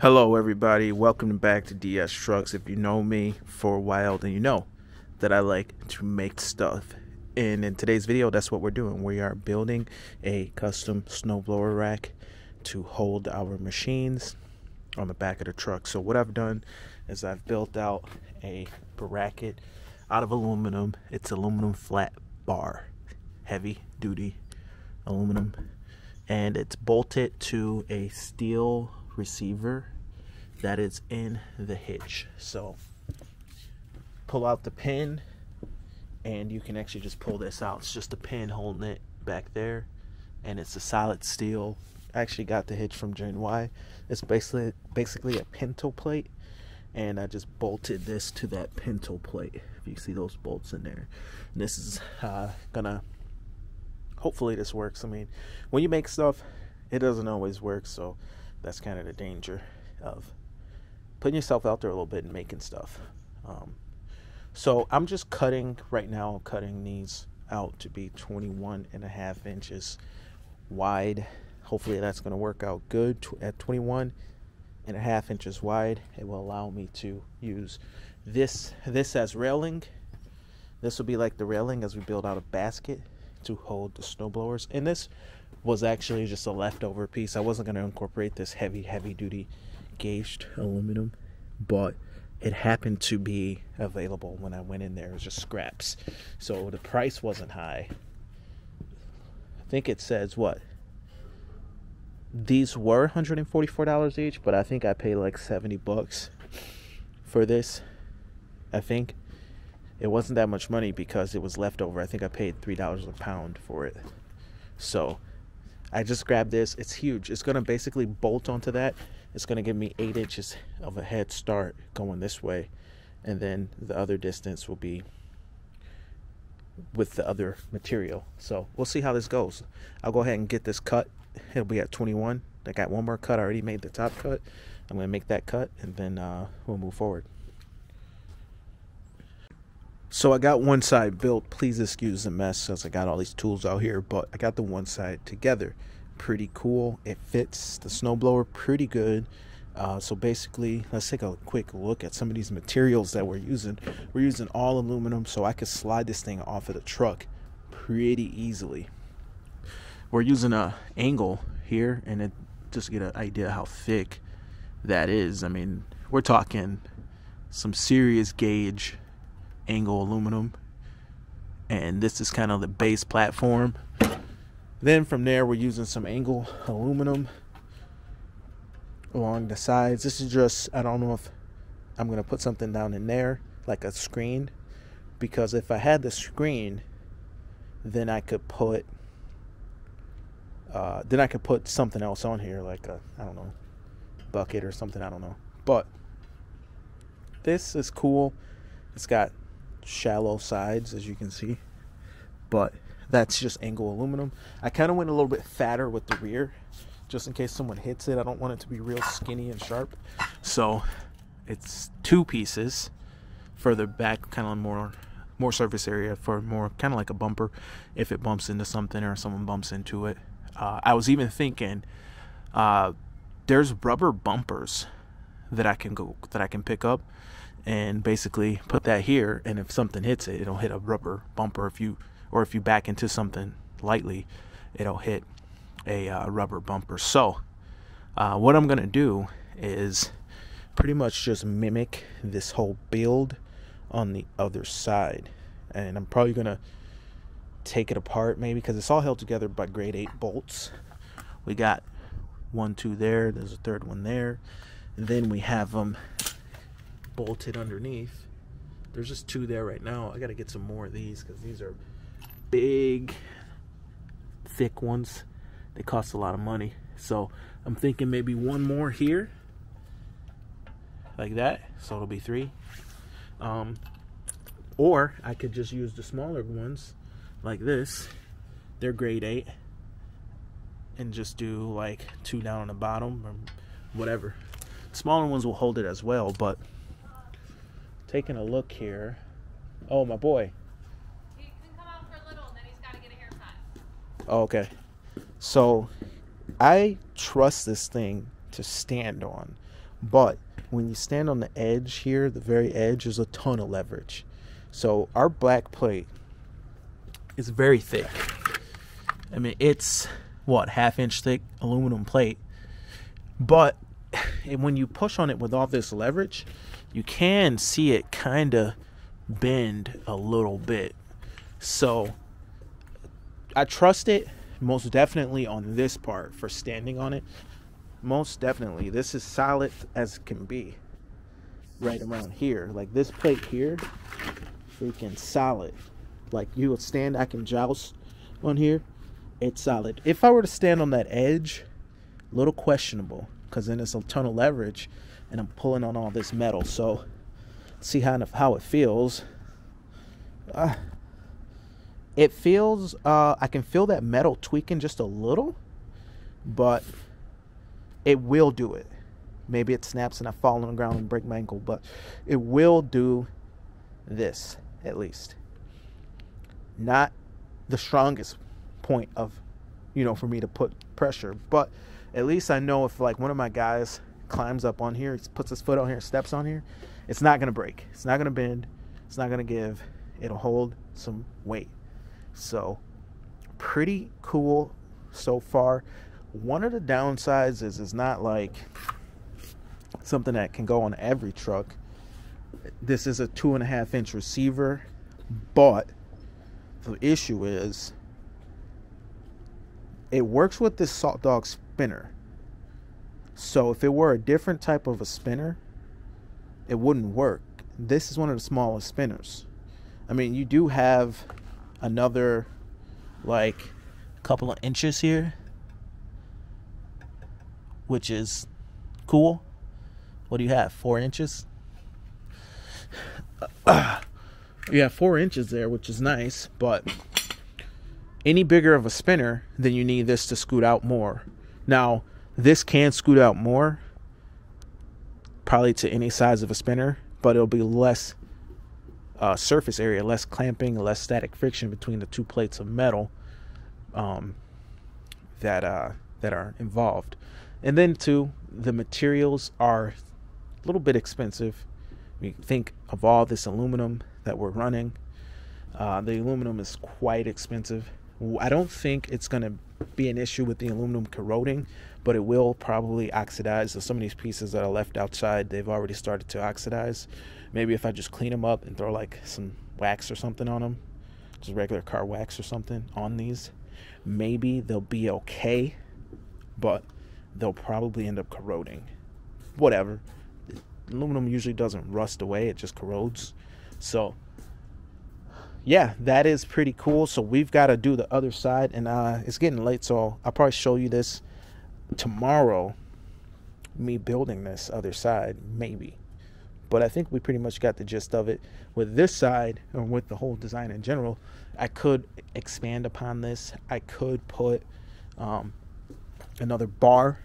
Hello everybody, welcome back to DS Trucks. If you know me for a while, then you know that I like to make stuff. And in today's video, that's what we're doing. We are building a custom snowblower rack to hold our machines on the back of the truck. So what I've done is I've built out a bracket out of aluminum. It's aluminum flat bar, heavy duty aluminum, and it's bolted to a steel receiver that is in the hitch. So pull out the pin and you can actually just pull this out. It's just a pin holding it back there, and it's a solid steel. I actually got the hitch from Gen Y. It's basically a pinto plate, and I just bolted this to that pinto plate. If you see those bolts in there, and this is gonna, hopefully this works. I mean, when you make stuff, it doesn't always work, so that's kind of the danger of putting yourself out there a little bit and making stuff. So I'm just cutting right now, cutting these out to be 21.5 inches wide. Hopefully that's going to work out good. At 21.5 inches wide, it will allow me to use this as railing. This will be like the railing as we build out a basket to hold the snowblowers. And this was actually just a leftover piece. I wasn't going to incorporate this heavy duty gauged aluminum, but it happened to be available when I went in there. It was just scraps, so the price wasn't high. I think it says what these were $144 each, but I think I paid like $70 for this. I think it wasn't that much money because it was leftover. I think I paid $3 a pound for it. So I just grabbed this. It's huge. It's going to basically bolt onto that. It's going to give me 8 inches of a head start going this way, and then the other distance will be with the other material. So we'll see how this goes. I'll go ahead and get this cut. It'll be at 21. I got one more cut. I already made the top cut. I'm going to make that cut, and then we'll move forward. So I got one side built. Please excuse the mess as I got all these tools out here, but I got the one side together. Pretty cool. It fits the snowblower pretty good. So basically, let's take a quick look at some of these materials that we're using. We're using all aluminum, so I could slide this thing off of the truck pretty easily. We're using a angle here, and it just to get an idea how thick that is. I mean, we're talking some serious gauge angle aluminum, and this is kind of the base platform. Then from there, we're using some angle aluminum along the sides. This is just, I don't know if I'm going to put something down in there, like a screen, because if I had the screen, then I could put something else on here, like a, I don't know, bucket or something, I don't know. But this is cool. It's got shallow sides, as you can see, but that's just angle aluminum. I kind of went a little bit fatter with the rear, just in case someone hits it. I don't want it to be real skinny and sharp, so it's 2 pieces further back, kind of more surface area for more kind of like a bumper if it bumps into something or someone bumps into it. I was even thinking there's rubber bumpers that I can pick up and basically put that here, and if something hits it, it'll hit a rubber bumper. If you back into something lightly, it'll hit a rubber bumper. So what I'm gonna do is pretty much just mimic this whole build on the other side, and I'm probably gonna take it apart maybe, because it's all held together by grade 8 bolts. We got 1, 2 there, there's a third one there, and then we have them bolted underneath. There's just 2 there right now. I gotta get some more of these because these are big, thick ones. They cost a lot of money, so I'm thinking maybe 1 more here, like that, so it'll be 3. Or I could just use the smaller ones like this. They're grade 8, and just do like 2 down on the bottom or whatever. Smaller ones will hold it as well. But taking a look here, oh, my boy, he can come out for a little, and then he's got to get a haircut. oh, okay. So I trust this thing to stand on. But when you stand on the edge here, the very edge, there's a ton of leverage. So our black plate is very thick. I mean, it's what, half-inch thick aluminum plate. But when you push on it with all this leverage, you can see it kind of bend a little bit. So I trust it most definitely on this part for standing on it. Most definitely. This is solid as it can be. Right around here. Like this plate here, freaking solid. Like you would stand, I can joust on here. It's solid. If I were to stand on that edge, a little questionable, because then it's a ton of leverage and I'm pulling on all this metal. So see how it feels. It feels, I can feel that metal tweaking just a little, but it will do it. Maybe it snaps and I fall on the ground and break my ankle, but it will do this, at least. Not the strongest point of, for me to put pressure, but at least I know if like one of my guys climbs up on here, he puts his foot on here, steps on here, it's not going to break. It's not going to bend. It's not going to give. It'll hold some weight. So pretty cool so far. One of the downsides is it's not like something that can go on every truck. This is a 2.5-inch receiver, but the issue is it works with this Salt Dog spinner. So if it were a different type of a spinner, it wouldn't work. This is one of the smallest spinners. I mean, you do have another like couple of inches here, which is cool. What do you have? 4 inches? You have 4 inches there, which is nice, but any bigger of a spinner, then you need this to scoot out more. Now, this can scoot out more, probably to any size of a spinner, but it'll be less surface area, less clamping, less static friction between the two plates of metal that are involved. And then too, the materials are a little bit expensive. We think of all this aluminum that we're running. The aluminum is quite expensive. I don't think it's going to be an issue with the aluminum corroding, but it will probably oxidize. So some of these pieces that are left outside, they've already started to oxidize. Maybe if I just clean them up and throw like some wax or something on them, just regular car wax or something on these, maybe they'll be okay, but they'll probably end up corroding. Whatever. Aluminum usually doesn't rust away, it just corrodes. So yeah, that is pretty cool. So we've got to do the other side, and it's getting late, so I'll probably show you this tomorrow, me building this other side, maybe. But I think we pretty much got the gist of it. With this side, or with the whole design in general, I could expand upon this. I could put another bar.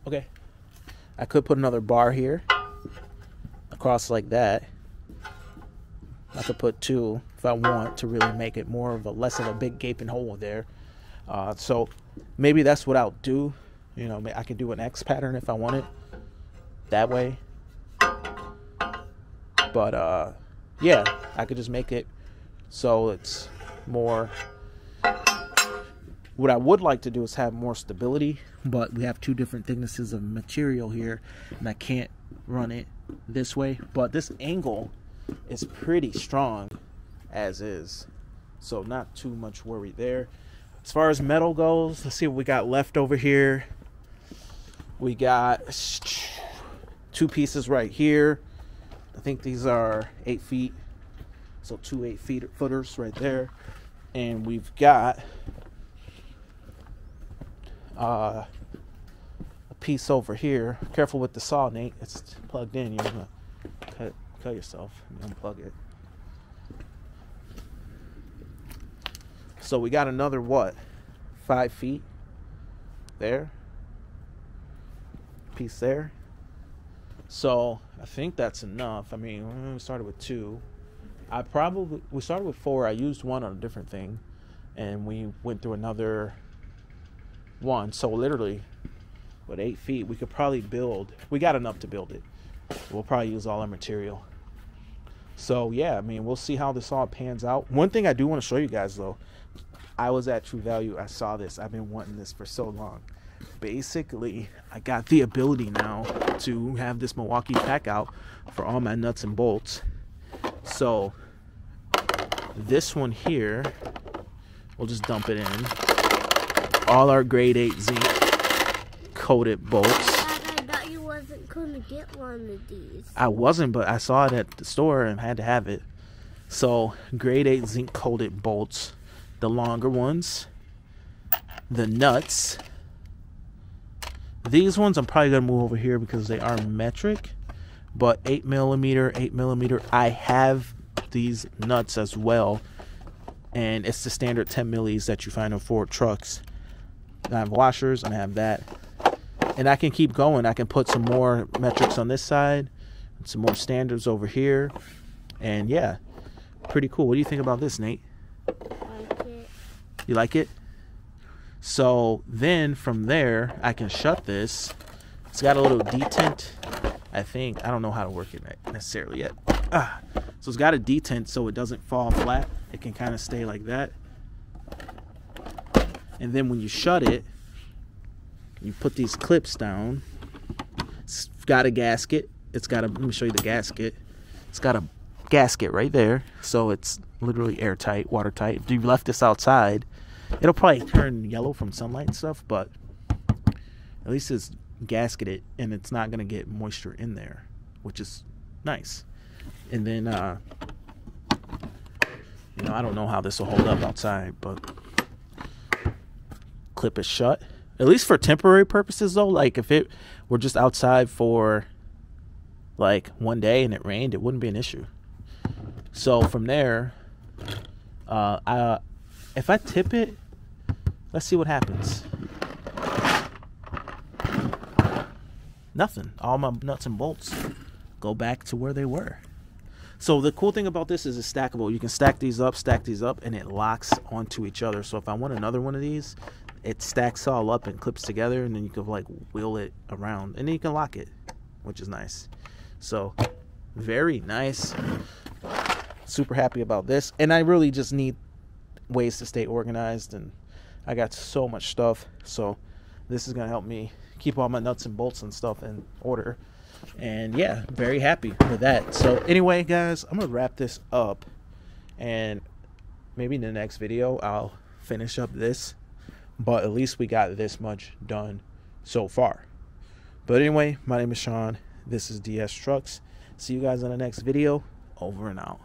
Okay. I could put another bar here across like that. I could put 2 if I want to really make it more of a less of a big gaping hole there. So maybe that's what I'll do. I could do an X pattern if I want it that way. But yeah, I could just make it so it's more. What I would like to do is have more stability, but we have 2 different thicknesses of material here, and I can't run it this way. But this angle is pretty strong as is, so not too much worry there. As far as metal goes, let's see what we got left over here. We got 2 pieces right here. I think these are 8 feet, so 2 8-footers right there. And we've got a piece over here. Careful with the saw, Nate. It's plugged in. You're gonna cut yourself. Unplug it. So we got another 5 feet there. Piece there. So I think that's enough. I mean, we started with 2. We started with 4. I used 1 on a different thing, and we went through another 1. So literally But 8 feet, we could probably build. We got enough to build it. We'll probably use all our material. So yeah, I mean, we'll see how this all pans out. One thing I do want to show you guys though, I was at True Value. I saw this. I've been wanting this for so long. Basically, I got the ability now to have this Milwaukee pack out for all my nuts and bolts. So this one here, we'll just dump it in. All our grade 8 zinc coated bolts. I thought you wasn't going to get one of these. I wasn't, but I saw it at the store and had to have it. So grade 8 zinc coated bolts, the longer ones, the nuts. These ones I'm probably going to move over here because they are metric, but 8 millimeter. I have these nuts as well, and it's the standard 10 millis that you find on Ford trucks. I have washers and I have that, and I can keep going. I can put some more metrics on this side and some more standards over here, and yeah, pretty cool. What do you think about this, Nate? Like it. You like it? So then from there I can shut this. It's got a little detent, I think. I don't know how to work it necessarily yet. So it's got a detent so it doesn't fall flat. It can kind of stay like that. And then when you shut it, you put these clips down. It's got a gasket. It's got a, let me show you the gasket. It's got a gasket right there. So it's literally airtight, watertight. If you left this outside, it'll probably turn yellow from sunlight and stuff, but at least it's gasketed and it's not going to get moisture in there, which is nice. And then, you know, I don't know how this will hold up outside, but clip it shut. At least for temporary purposes, though. Like, if it were just outside for, like, one day and it rained, it wouldn't be an issue. So, from there, if I tip it, let's see what happens. Nothing. All my nuts and bolts go back to where they were. So the cool thing about this is it's stackable. You can stack these up, and it locks onto each other. So if I want another one of these, it stacks all up and clips together, and then you can like wheel it around, and then you can lock it, which is nice. So very nice. Super happy about this. And I really just need ways to stay organized, and I got so much stuff. So this is going to help me keep all my nuts and bolts and stuff in order. And yeah, very happy with that. So anyway, guys, I'm gonna wrap this up, and maybe in the next video I'll finish up this, but at least we got this much done so far. But anyway, my name is Sean. This is DS Trucks. See you guys in the next video. Over and out.